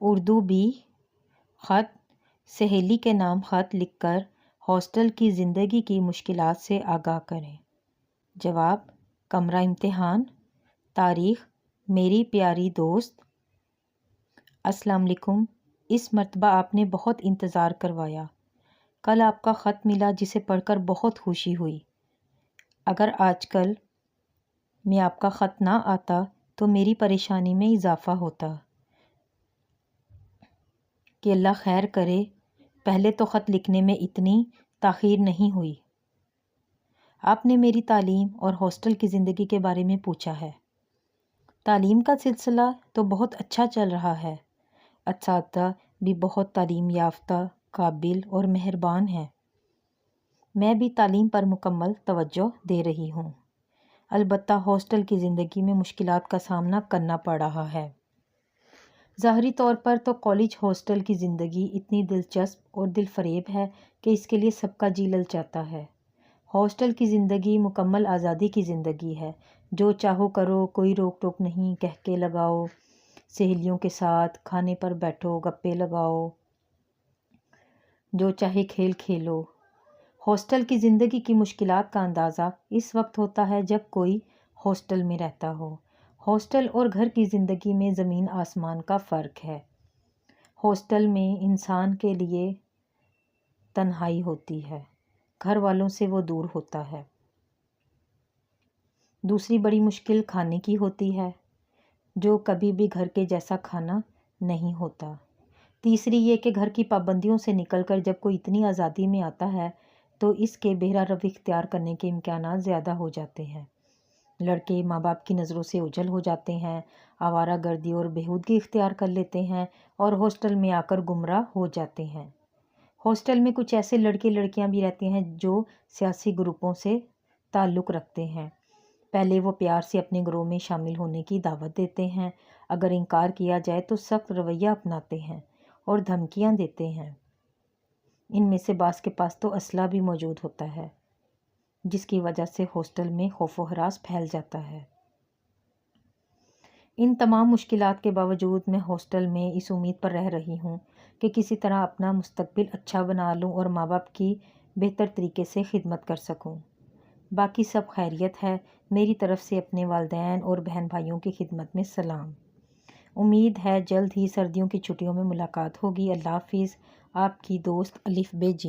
Urdu be خط سہیلی کے نام خط لکھ کر ہاسٹل کی زندگی کی مشکلات سے آگاہ کریں۔ جواب: کمرہ امتحان۔ تاریخ: میری پیاری دوست، السلام علیکم۔ اس مرتبہ آپ نے بہت انتظار کروایا۔ کل آپ کا خط ملا جسے پڑھ کر بہت خوشی ہوئی۔ اگر آج کل میں آپ کا خط نہ آتا تو میری پریشانی میں اضافہ ہوتا۔ کہ اللہ خیر کرے، پہلے تو خط لکھنے میں اتنی تاخیر نہیں ہوئی۔ آپ نے میری تعلیم اور ہاسٹل کی زندگی کے بارے میں پوچھا ہے۔ تعلیم کا سلسلہ تو بہت اچھا چل رہا ہے۔ اساتذہ بھی بہت تعلیم یافتہ، قابل اور مہربان ہیں۔ میں بھی تعلیم پر مکمل توجہ دے رہی ہوں۔ البتہ ہاسٹل کی زندگی میں مشکلات کا سامنا کرنا پڑ رہا ہے۔ ظاہری طور پر تو کالج ہاسٹل کی زندگی اتنی دلچسپ اور دل فریب ہے کہ اس کے لیے سب کا جی للچاتا ہے۔ ہاسٹل کی زندگی مکمل آزادی کی زندگی ہے۔ جو چاہو کرو، کوئی روک ٹوک نہیں، کہکے لگاؤ، سہیلیوں کے ساتھ کھانے پر بیٹھو، گپے لگاؤ، جو چاہے کھیل کھیلو۔ ہاسٹل کی زندگی کی مشکلات کا اندازہ اس وقت ہوتا ہے جب کوئی ہاسٹل میں رہتا ہو۔ ہاسٹل اور گھر کی زندگی میں زمین آسمان کا فرق ہے۔ ہاسٹل میں انسان کے لیے تنہائی ہوتی ہے، گھر والوں سے وہ دور ہوتا ہے۔ دوسری بڑی مشکل کھانے کی ہوتی ہے، جو کبھی بھی گھر کے جیسا کھانا نہیں ہوتا۔ تیسری یہ کہ گھر کی پابندیوں سے نکل کر جب کوئی اتنی آزادی میں آتا ہے تو اس کے بہرہ روی اختیار کرنے کے امکانات زیادہ ہو جاتے ہیں۔ لڑکے ماں باپ کی نظروں سے اوجھل ہو جاتے ہیں، آوارہ گردی اور بےہودگی اختیار کر لیتے ہیں اور ہاسٹل میں آ کر گمراہ ہو جاتے ہیں۔ ہاسٹل میں کچھ ایسے لڑکے لڑکیاں بھی رہتے ہیں جو سیاسی گروپوں سے تعلق رکھتے ہیں۔ پہلے وہ پیار سے اپنے گروہ میں شامل ہونے کی دعوت دیتے ہیں، اگر انکار کیا جائے تو سخت رویہ اپناتے ہیں اور دھمکیاں دیتے ہیں۔ ان میں سے بعض کے پاس تو اسلحہ بھی موجود ہوتا ہے، جس کی وجہ سے ہاسٹل میں خوف و ہراس پھیل جاتا ہے۔ ان تمام مشکلات کے باوجود میں ہاسٹل میں اس امید پر رہ رہی ہوں کہ کسی طرح اپنا مستقبل اچھا بنا لوں اور ماں باپ کی بہتر طریقے سے خدمت کر سکوں۔ باقی سب خیریت ہے۔ میری طرف سے اپنے والدین اور بہن بھائیوں کی خدمت میں سلام۔ امید ہے جلد ہی سردیوں کی چھٹیوں میں ملاقات ہوگی۔ اللہ حافظ۔ آپ کی دوست الف ب ج